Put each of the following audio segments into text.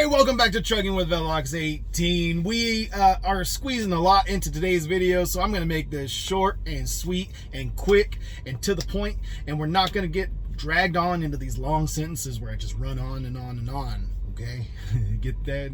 Hey, welcome back to Chugging with Velox 18. We are squeezing a lot into today's video, so I'm going to make this short and sweet and quick and to the point, and we're not going to get dragged on into these long sentences where I just run on and on and on, okay? Get that?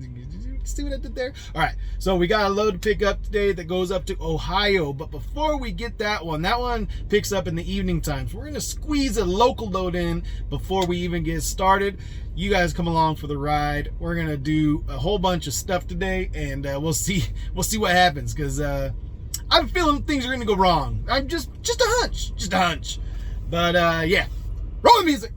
See what I did there? All right, so we got a load to pick up today that goes up to Ohio, but before we get that one picks up in the evening time, so we're going to squeeze a local load in before we even get started. You guys come along for the ride. We're gonna do a whole bunch of stuff today, and we'll see what happens. Because I'm feeling things are gonna go wrong. I'm just a hunch. But yeah, roll the music.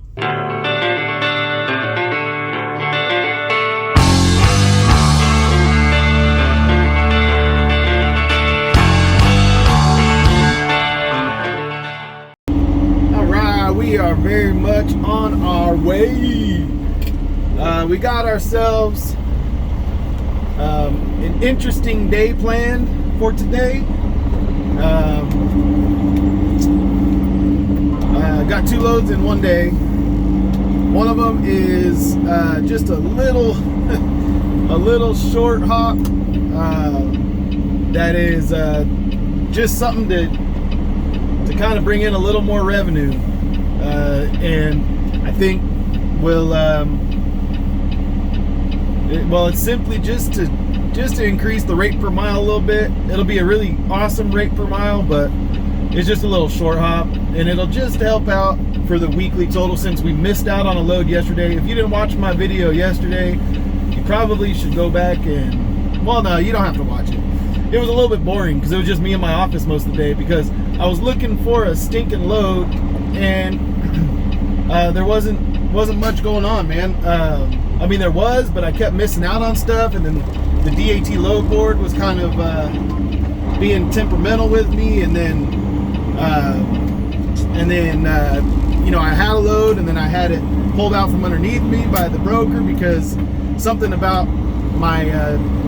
All right, we are very much on our way. We got ourselves an interesting day planned for today. Got two loads in one day. One of them is just a little short hop. That is just something to kind of bring in a little more revenue, and I think will. It's simply just to increase the rate per mile a little bit. It'll be a really awesome rate per mile, but it's just a little short hop, and it'll just help out for the weekly total since we missed out on a load yesterday. If you didn't watch my video yesterday, you probably should go back and, well, no, you don't have to watch it. It was a little bit boring because it was just me in my office most of the day because I was looking for a stinking load, and there wasn't much going on, man. I mean, there was, but I kept missing out on stuff, and then the DAT load board was kind of being temperamental with me, and then you know, I had a load, and then I had it pulled out from underneath me by the broker because something about my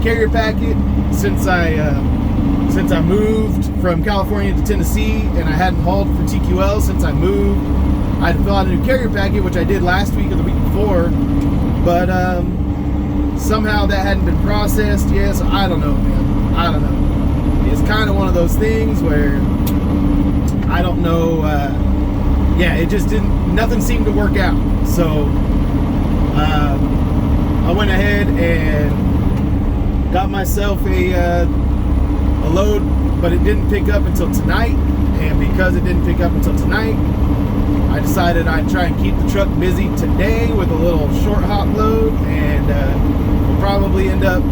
carrier packet since I moved from California to Tennessee, and I hadn't hauled for TQL since I moved. I had to fill out a new carrier packet, which I did last week or the week before. But somehow that hadn't been processed yet, so I don't know, man. I don't know. It's kind of one of those things where I don't know. Yeah, it just nothing seemed to work out. So I went ahead and got myself a load, but it didn't pick up until tonight. And because it didn't pick up until tonight, I decided I'd try and keep the truck busy today with a little short hop load, and we'll probably end up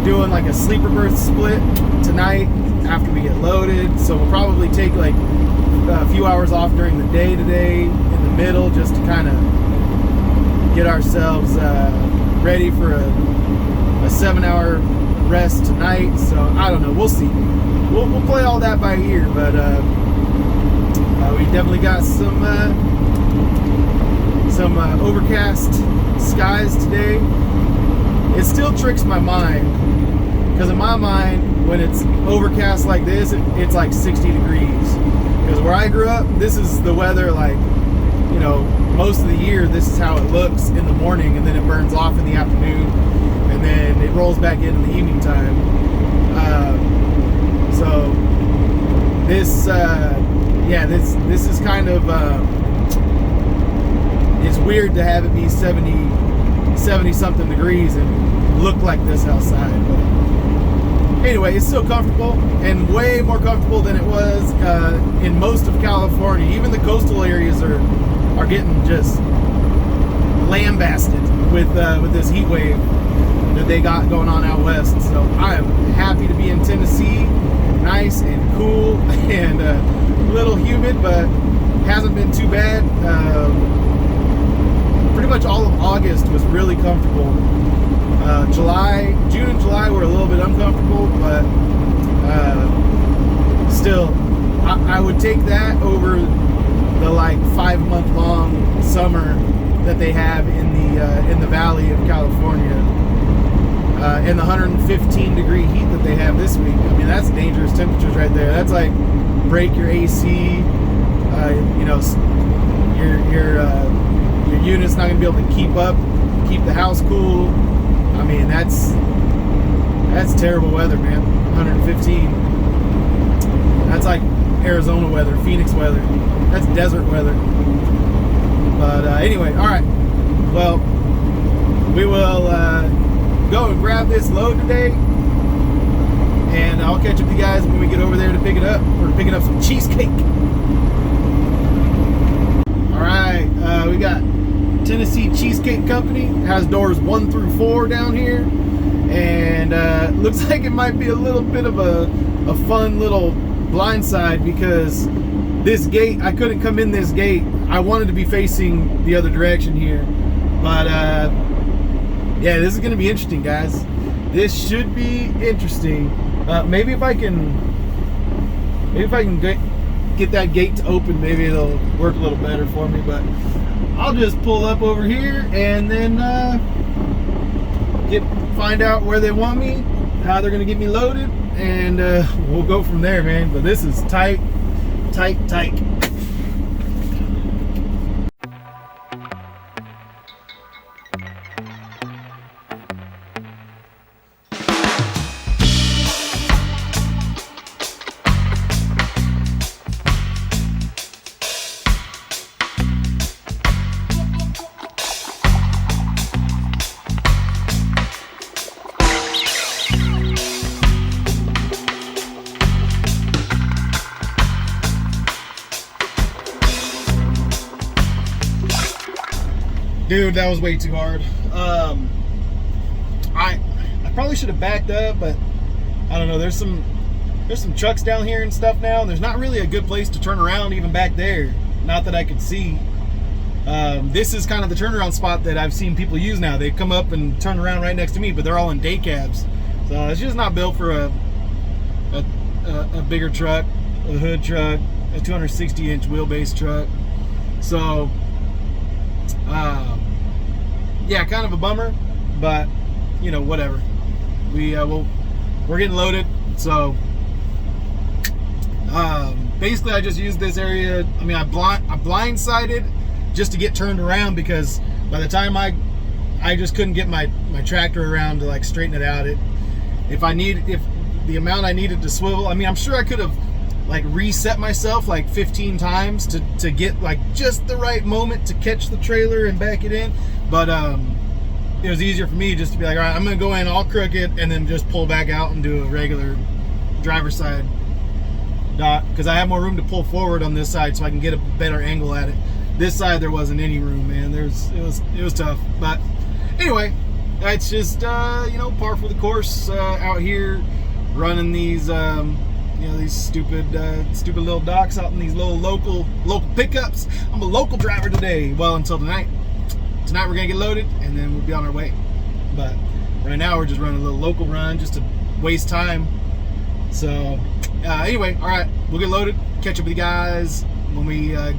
doing like a sleeper berth split tonight after we get loaded. So we'll probably take like a few hours off during the day today in the middle just to kind of get ourselves ready for a 7-hour rest tonight. So I don't know, we'll see. We'll play all that by ear, but we definitely got some overcast skies today. It still tricks my mind because in my mind, when it's overcast like this, it's like 60 degrees. Because where I grew up, this is the weather, like, you know, most of the year, this is how it looks in the morning, and then it burns off in the afternoon, and then it rolls back in the evening time. So this is kind of it's weird to have it be 70 something degrees and look like this outside, but anyway, it's still comfortable and way more comfortable than it was in most of California. Even the coastal areas are getting just lambasted with this heat wave that they got going on out west. So I am happy to be in Tennessee. Nice and cool and a little humid, but hasn't been too bad. Pretty much all of August was really comfortable. June and July were a little bit uncomfortable, but still, I would take that over the like 5-month-long summer that they have in the valley of California. And the 115 degree heat that they have this week. I mean, that's dangerous temperatures right there. That's like break your AC, you know, your unit's not going to be able to keep up keep the house cool. I mean, that's terrible weather, man. 115. That's like Arizona weather, Phoenix weather. That's desert weather. But anyway, all right. Well, we will go and grab this load today, and I'll catch up with you guys when we get over there to pick it up. We're picking up some cheesecake. All right, we got Tennessee Cheesecake Company. It has doors 1 through 4 down here, and looks like it might be a little bit of a fun little blindside, because this gate, I couldn't come in this gate. I wanted to be facing the other direction here, but yeah, this is gonna be interesting, guys. This should be interesting. Maybe if I can get that gate to open, maybe it'll work a little better for me. But I'll just pull up over here and then find out where they want me, how they're gonna get me loaded, and we'll go from there, man. But this is tight. Dude, that was way too hard. I probably should have backed up, but I don't know. There's some trucks down here and stuff now, and there's not really a good place to turn around even back there. Not that I could see. This is kind of the turnaround spot that I've seen people use now. They come up and turn around right next to me, but they're all in day cabs. So it's just not built for a bigger truck, a hood truck, a 260-inch wheelbase truck. So yeah, kind of a bummer, but you know, whatever. We're getting loaded. So basically, I just used this area. I mean, I blindsided just to get turned around, because by the time I just couldn't get my tractor around to like straighten it out. If the amount I needed to swivel, I mean, I'm sure I could have like reset myself like 15 times to get like just the right moment to catch the trailer and back it in. But it was easier for me just to be like, all right, I'm gonna go in all crooked and then just pull back out and do a regular driver's side dock, because I have more room to pull forward on this side, so I can get a better angle at it. This side there wasn't any room, man. It was tough. But anyway, that's just you know, par for the course out here running these you know, these stupid little docks out in these little local pickups. I'm a local driver today. Well, until tonight. Tonight we're gonna get loaded and then we'll be on our way. But right now we're just running a little local run just to waste time. So anyway, all right, we'll get loaded. Catch up with you guys when we. I'll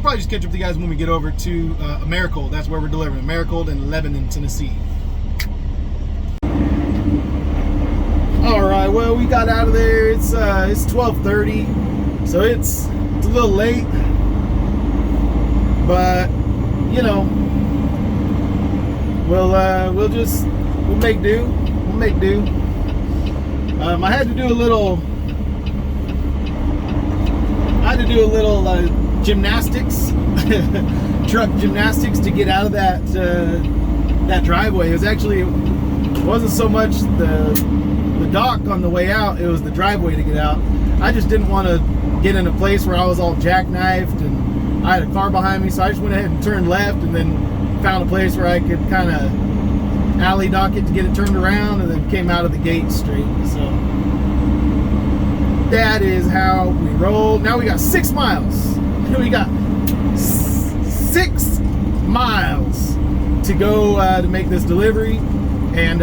probably just catch up with you guys when we get over to Americold. That's where we're delivering. Americold in Lebanon, Tennessee. All right, well, we got out of there. It's 12:30, so it's a little late, but you know, we'll make do. We'll make do. I had to do a little gymnastics, truck gymnastics, to get out of that driveway. It wasn't so much the dock on the way out, it was the driveway to get out. I just didn't want to get in a place where I was all jackknifed and I had a car behind me, so I just went ahead and turned left and then found a place where I could kind of alley dock it to get it turned around, and then came out of the gate straight. So that is how we roll. Now we got 6 miles. We got 6 miles to go to make this delivery, and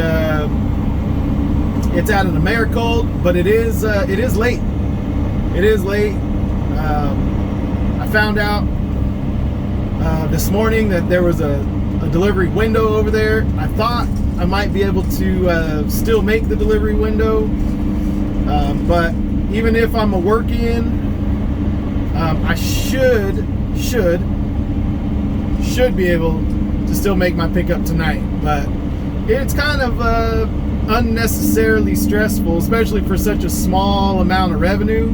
it's at an Americold, but it is late. It is late. I found out this morning that there was a delivery window over there. I thought I might be able to still make the delivery window, but even if I'm a work-in, I should be able to still make my pickup tonight. But it's kind of unnecessarily stressful, especially for such a small amount of revenue.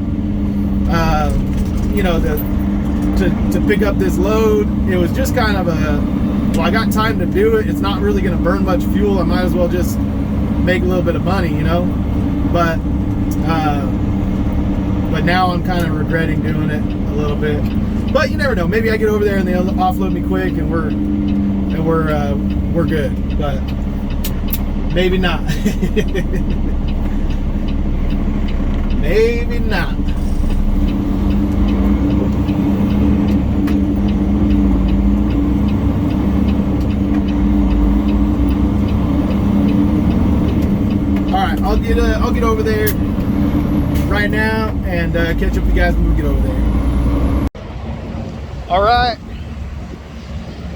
You know, to pick up this load, it was just kind of well, I got time to do it. It's not really going to burn much fuel. I might as well just make a little bit of money, you know. But now I'm kind of regretting doing it a little bit. But you never know. Maybe I get over there and they'll offload me quick, and we're good. But maybe not. Maybe not. I'll get over there right now and catch up with you guys when we get over there. All right,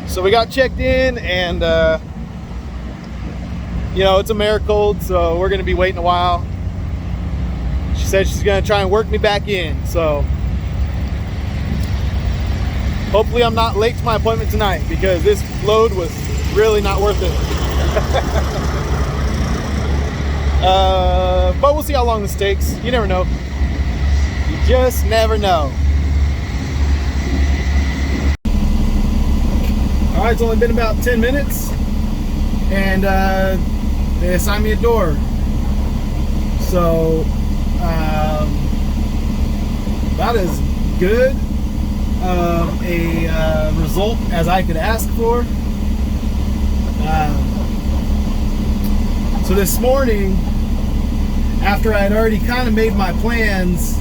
so we got checked in, and you know, it's Americold, so we're gonna be waiting a while. She said she's gonna try and work me back in, so hopefully I'm not late to my appointment tonight, because this load was really not worth it. But we'll see how long this takes. You never know. You just never know. All right, it's only been about 10 minutes, and they assigned me a door. So about as good a result as I could ask for. So this morning, after I had already kind of made my plans,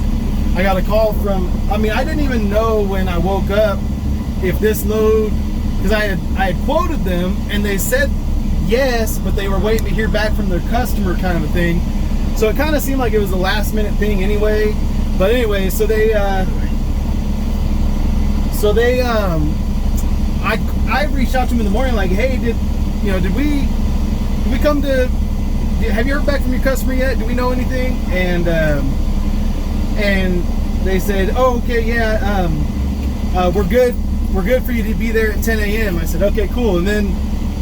I got a call from, I didn't even know when I woke up if this load, because I had quoted them and they said yes, but they were waiting to hear back from their customer, kind of a thing. So it kind of seemed like it was a last minute thing anyway. But anyway, so I reached out to them in the morning like, hey, did we come to, have you heard back from your customer yet? Do we know anything? And they said, oh, okay, yeah, we're good for you to be there at 10 a.m. I said, okay, cool. And then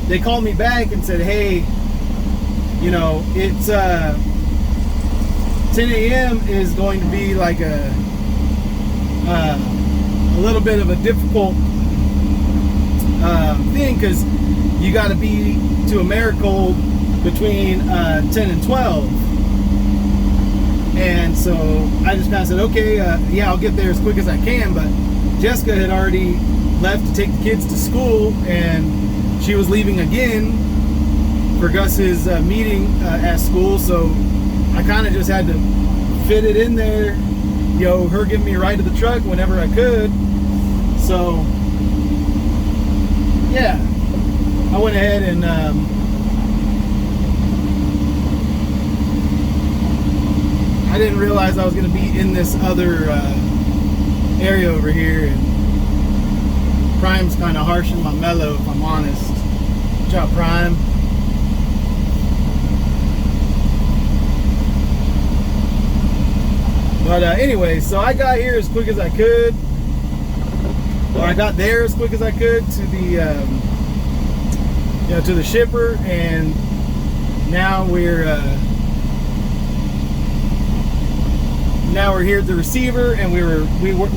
they called me back and said, hey, you know, it's 10 a.m. is going to be like a little bit of a difficult thing, because you got to be to Americold between 10 and 12. And so I just kind of said, okay, yeah, I'll get there as quick as I can. But Jessica had already left to take the kids to school, and she was leaving again for Gus's meeting at school. So I kind of just had to fit it in there, you know, her giving me a ride to the truck whenever I could. So yeah, I went ahead and I didn't realize I was going to be in this other area over here, and Prime's kind of harshing my mellow, if I'm honest. Good job, Prime. But anyway, so I got here as quick as I could. Or I got there as quick as I could to the to the shipper, and now we're here at the receiver, and we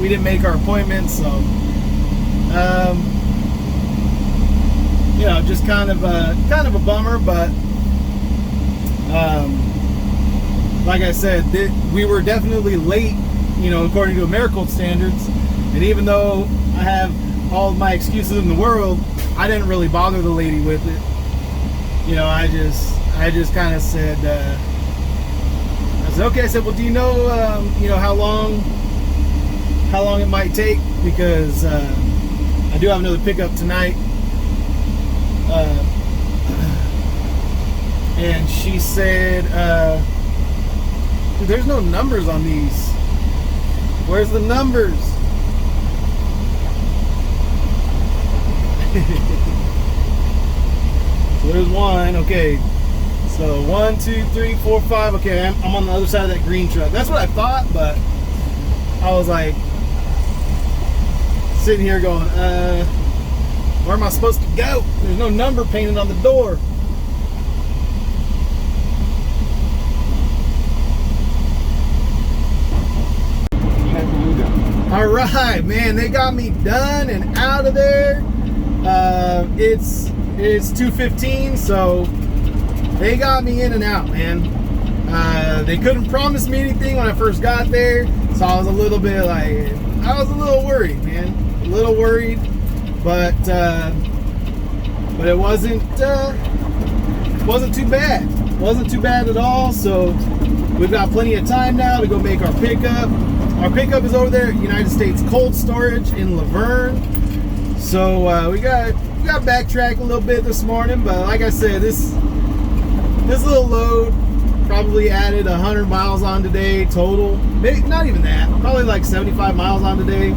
didn't make our appointment, so you know, just kind of a bummer. But like I said, we were definitely late, you know, according to Americold standards. And even though I have all of my excuses in the world, I didn't really bother the lady with it. You know, I just kind of said, I said, okay. I said, well, do you know, how long it might take? Because I do have another pickup tonight. And she said, there's no numbers on these. Where's the numbers? So there's one. Okay, so 1, 2, 3, 4, 5. Okay, I'm on the other side of that green truck. That's what I thought, but I was like sitting here going, Where am I supposed to go? There's no number painted on the door. All right, man, they got me done and out of there. It's 2:15, so they got me in and out, man. They couldn't promise me anything when I first got there, so I was a little bit like, I was a little worried, man, a little worried, but it wasn't too bad. It wasn't too bad at all. So we've got plenty of time now to go make our pickup. Our pickup is over there at United States Cold Storage in Laverne. So we got backtrack a little bit this morning, but like I said, this little load probably added 100 miles on today total. Maybe not even that. Probably like 75 miles on today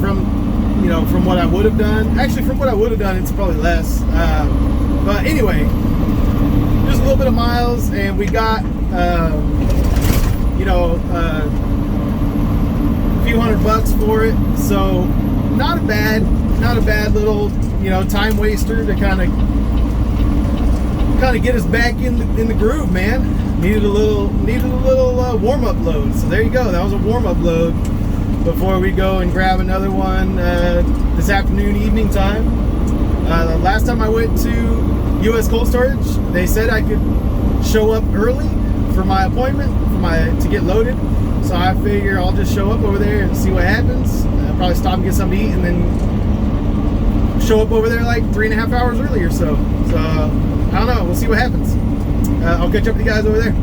from what I would have done. Actually, from what I would have done, it's probably less. But anyway, just a little bit of miles, and we got a few $100 for it. So not a bad little time waster to kind of get us back in the groove, man. Needed a little warm-up load. So there you go. That was a warm-up load before we go and grab another one this afternoon, evening time. The last time I went to U.S. Cold Storage, they said I could show up early for my appointment to get loaded. So I figure I'll just show up over there and see what happens. Probably stop and get something to eat, and then show up over there like 3.5 hours earlier. So I don't know. We'll see what happens. I'll catch up with you guys over there.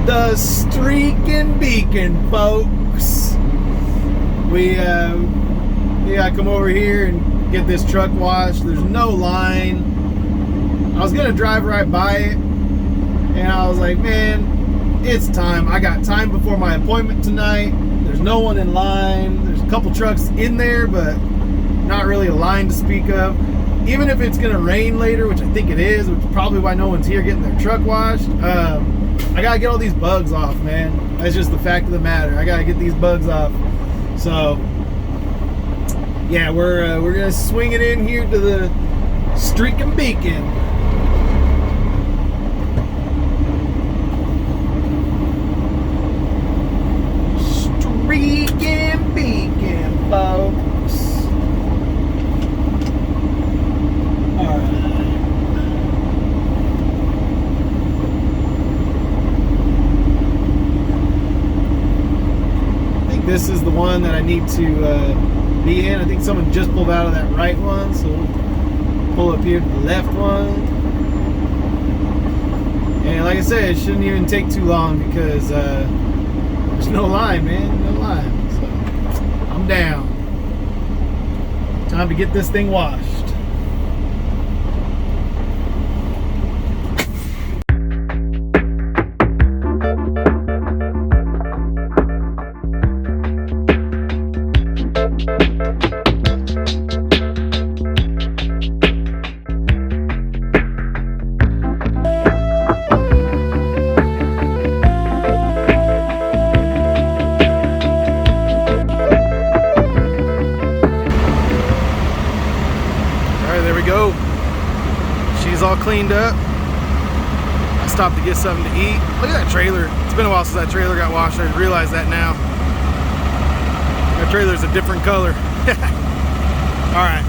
The Streaking Beacon, folks. We gotta come over here and get this truck washed. There's no line. I was gonna drive right by it, and I was like, man, it's time. I got time before my appointment tonight. There's no one in line. There's a couple trucks in there, but not really a line to speak of. Even if it's gonna rain later, which I think it is, which is probably why no one's here getting their truck washed, I gotta get all these bugs off, man. That's just the fact of the matter. I gotta get these bugs off. So yeah, we're gonna swing it in here to the Streaking Beacon. Streaking Beacon, folks. This is the one that I need to be in. I think someone just pulled out of that right one, so we'll pull up here to the left one. And like I said, it shouldn't even take too long because there's no line, man, no line. So I'm down. Time to get this thing washed. Go. She's all cleaned up. I stopped to get something to eat. Look at that trailer. It's been a while since that trailer got washed. I realize that now. That trailer's a different color. All right,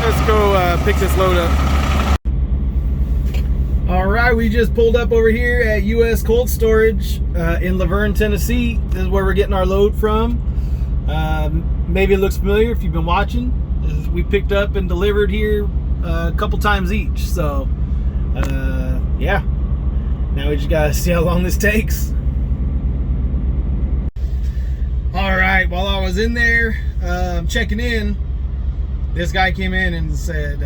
let's go pick this load up. All right, we just pulled up over here at U.S. Cold Storage in Laverne, Tennessee. This is where we're getting our load from. Maybe it looks familiar if you've been watching. We picked up and delivered here a couple times each, so yeah, now we just gotta see how long this takes. All right, while I was in there checking in, this guy came in and said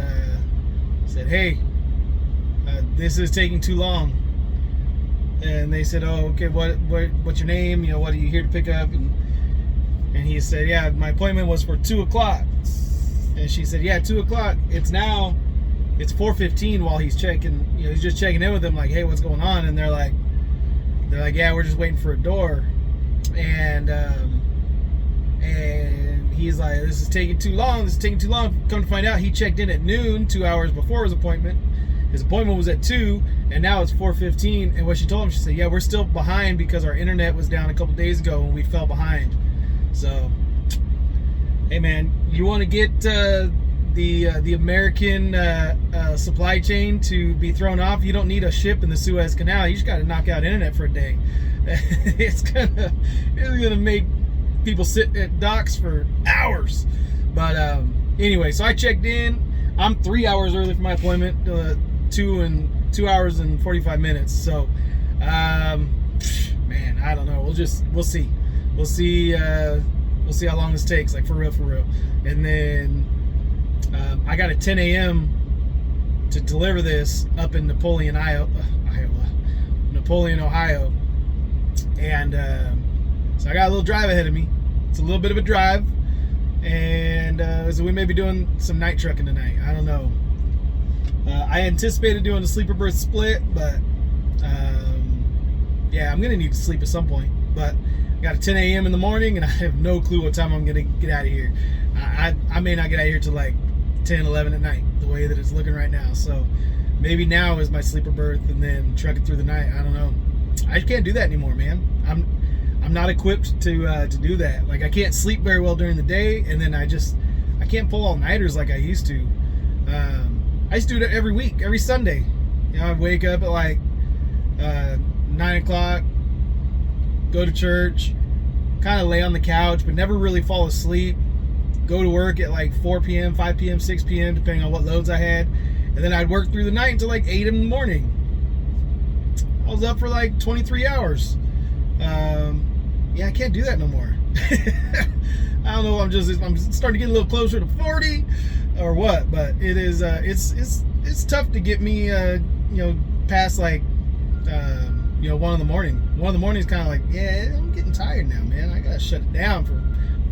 hey, this is taking too long. And they said, oh, okay, what's your name, what are you here to pick up? And he said, yeah, my appointment was for 2 o'clock. And she said, yeah, 2 o'clock. It's 4:15 while he's checking, he's just checking in with them, like, hey, what's going on? And they're like, yeah, we're just waiting for a door. And And he's like, this is taking too long. This is taking too long. Come to find out, he checked in at noon, 2 hours before his appointment. His appointment was at 2, and now it's 4:15. And what she told him, she said, yeah, we're still behind because our internet was down a couple days ago and we fell behind. So, hey man, you want to get the American supply chain to be thrown off? You don't need a ship in the Suez Canal. You just got to knock out internet for a day. It's gonna make people sit at docks for hours. But anyway, so I checked in. I'm 3 hours early for my appointment. 2 hours and 45 minutes. So, man, I don't know. We'll see. We'll see how long this takes. Like for real. And then I got a 10 a.m. to deliver this up in Napoleon, Ohio. And so I got a little drive ahead of me. It's a little bit of a drive. And so we may be doing some night trucking tonight. I don't know. I anticipated doing a sleeper berth split, but yeah, I'm gonna need to sleep at some point. But I got a 10 a.m. in the morning, and I have no clue what time I'm gonna get out of here. I may not get out of here till like 10, 11 at night, the way that it's looking right now. So maybe now is my sleeper berth, and then truck it through the night. I don't know. I can't do that anymore, man. I'm not equipped to do that. Like, I can't sleep very well during the day, and then I can't pull all-nighters like I used to. I used to do it every week, every Sunday. You know, I'd wake up at like 9 o'clock, go to church, kind of lay on the couch, but never really fall asleep. Go to work at like 4 p.m., 5 p.m., 6 p.m., depending on what loads I had. And then I'd work through the night until like 8 in the morning. I was up for like 23 hours. Yeah, I can't do that no more. I don't know. I'm starting to get a little closer to 40 or what, but it is. It's tough to get me, past like, 1 in the morning. 1 in the morning is kind of like, yeah, I'm getting tired now, man. I gotta shut it down for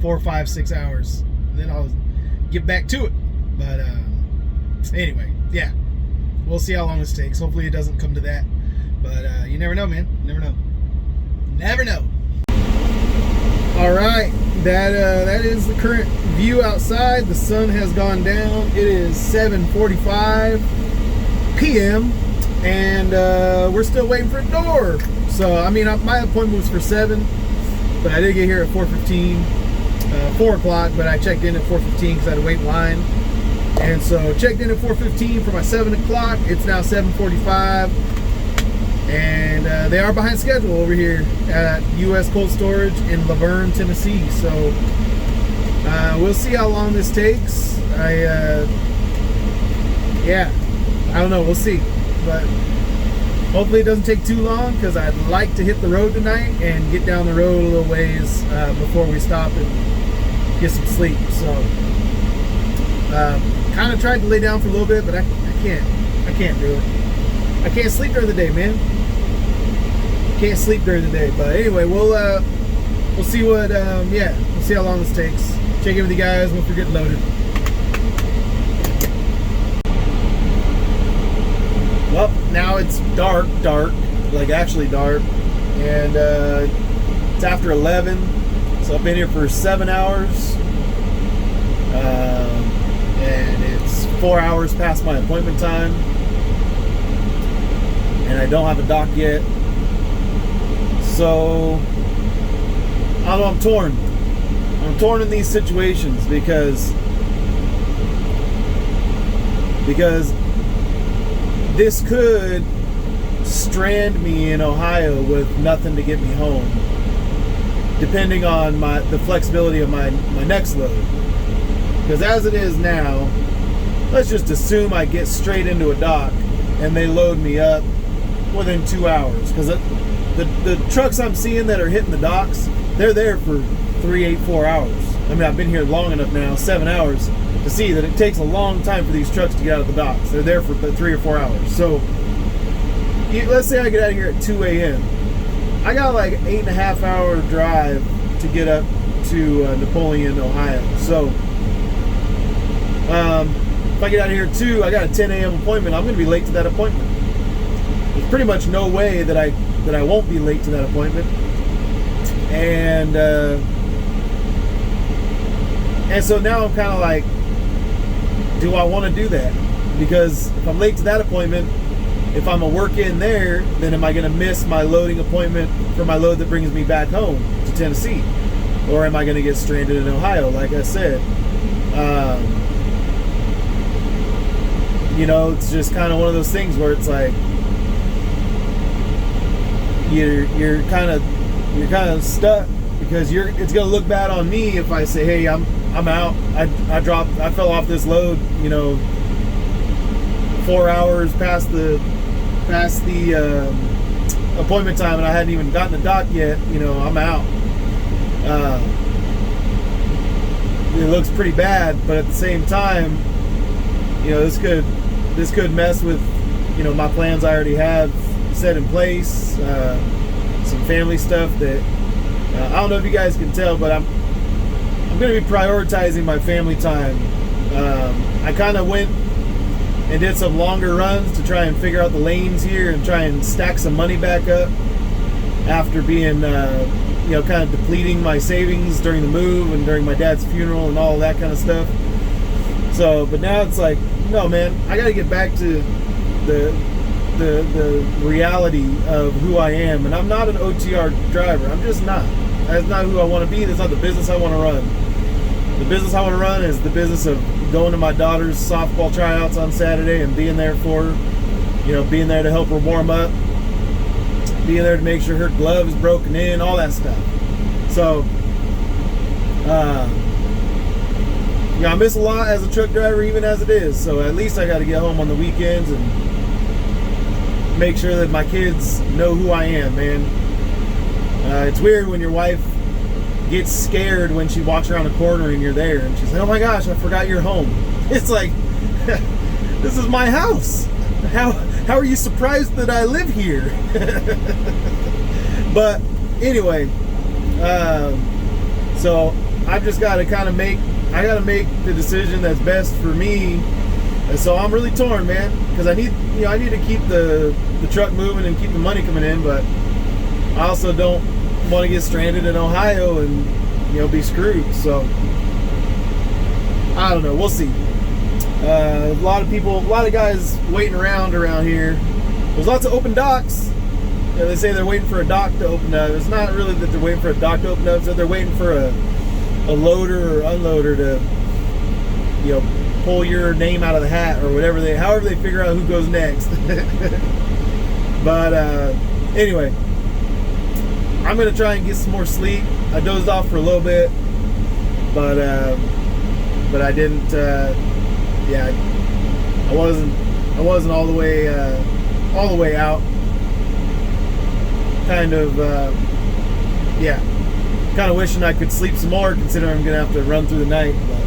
4, 5, 6 hours, and then I'll get back to it. But anyway, yeah, we'll see how long this takes. Hopefully, it doesn't come to that. But you never know, man. Never know. All right, that is the current view outside. The sun has gone down. It is 7:45 p.m. and we're still waiting for a door. So I mean, my appointment was for 7, but I did get here at 4:15, 4 o'clock. But I checked in at 4:15 because I had to wait in line. And so checked in at 4:15 for my 7 o'clock. It's now 7:45. And they are behind schedule over here at U.S. Cold Storage in Laverne, Tennessee. So we'll see how long this takes. I don't know. We'll see. But hopefully it doesn't take too long, because I'd like to hit the road tonight and get down the road a little ways before we stop and get some sleep. So kind of tried to lay down for a little bit, but I can't do it. I can't sleep during the day, man. Can't sleep during the day. But anyway, we'll see what we'll see how long this takes. Check in with you guys once we're getting loaded. Well, now it's dark, like actually dark, and it's after 11. So I've been here for 7 hours, and it's 4 hours past my appointment time. And I don't have a dock yet. So I don't know, I'm torn. I'm torn in these situations because this could strand me in Ohio with nothing to get me home, depending on the flexibility of my next load. Because as it is now, let's just assume I get straight into a dock and they load me up within 2 hours, because the trucks I'm seeing that are hitting the docks, they're there for 3, 8, 4 hours. I mean, I've been here long enough now, 7 hours, to see that it takes a long time for these trucks to get out of the docks. They're there for 3 or 4 hours. So let's say I get out of here at 2 a.m. I got like an 8.5 hour drive to get up to Napoleon, Ohio. So if I get out of here at 2, I got a 10 a.m. appointment. I'm going to be late to that appointment. There's pretty much no way that I won't be late to that appointment. And And so now I'm kind of like, do I want to do that? Because if I'm late to that appointment, if I'm a work in there, then am I going to miss my loading appointment for my load that brings me back home to Tennessee? Or am I going to get stranded in Ohio, like I said? You know, it's just kind of one of those things where it's like you're kind of stuck, because it's going to look bad on me if I say, hey, I'm out. I fell off this load, you know, 4 hours past the appointment time, and I hadn't even gotten the dock yet. You know, I'm out. It looks pretty bad, but at the same time, you know, this could mess with, you know, my plans I already have set in place. Some family stuff that I don't know if you guys can tell, but I'm going to be prioritizing my family time. I kind of went and did some longer runs to try and figure out the lanes here and try and stack some money back up after being, you know, kind of depleting my savings during the move and during my dad's funeral and all that kind of stuff. So, but now it's like, no, man, I got to get back to the reality of who I am. And I'm not an OTR driver. I'm just not. That's not who I want to be. That's not the business I want to run. The business I want to run is the business of going to my daughter's softball tryouts on Saturday and being there for her, you know, being there to help her warm up, being there to make sure her glove is broken in, all that stuff. So, you know, I miss a lot as a truck driver, even as it is. So at least I got to get home on the weekends and make sure that my kids know who I am, man. It's weird when your wife gets scared when she walks around a corner and you're there, and she's like, oh my gosh, I forgot you're home. It's like, this is my house. How are you surprised that I live here? But anyway, so I've just got to kind of make the decision that's best for me. And so I'm really torn, man, because I need to keep the truck moving and keep the money coming in, but I also don't want to get stranded in Ohio and, you know, be screwed. So I don't know, we'll see. A lot of guys waiting around here. There's lots of open docks. You know, they say they're waiting for a dock to open up. It's not really that they're waiting for a dock to open up, so they're waiting for a loader or unloader to, you know, pull your name out of the hat or whatever however they figure out who goes next. But anyway, I'm gonna try and get some more sleep. I dozed off for a little bit, but I didn't. Yeah, I wasn't all the way out. Kind of, yeah. Kind of wishing I could sleep some more, considering I'm gonna have to run through the night. But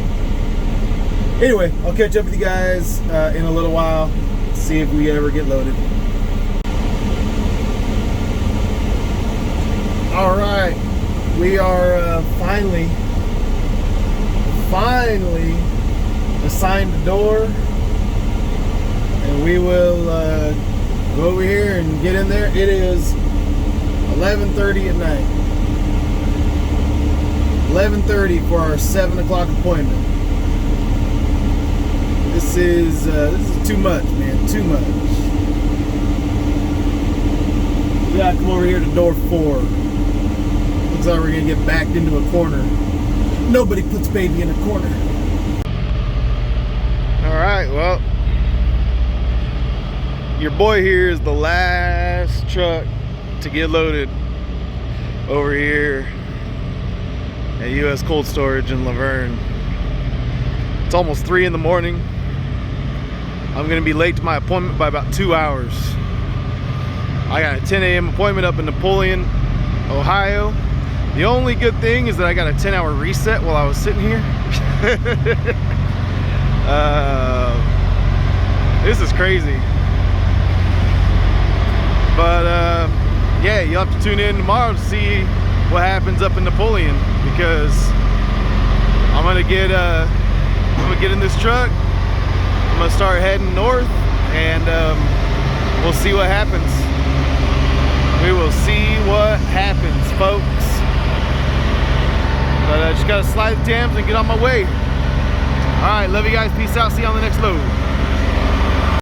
anyway, I'll catch up with you guys in a little while. See if we ever get loaded. All right, we are finally assigned a door, and we will go over here and get in there. It is 11:30 at night. 11:30 for our 7 o'clock appointment. This is too much, man. Too much. We gotta come over here to door 4. Looks like we're gonna get backed into a corner. Nobody puts baby in a corner. Alright, well, your boy here is the last truck to get loaded over here at U.S. Cold Storage in Laverne. It's almost 3 in the morning. I'm gonna be late to my appointment by about 2 hours. I got a 10 a.m. appointment up in Napoleon, Ohio. The only good thing is that I got a 10-hour reset while I was sitting here. This is crazy. But yeah, you'll have to tune in tomorrow to see what happens up in Napoleon, because I'm gonna get in this truck. I'm gonna start heading north, and we'll see what happens. We will see what happens, folks. But I just gotta slide the Tams and get on my way. right, love you guys. Peace out. See you on the next load.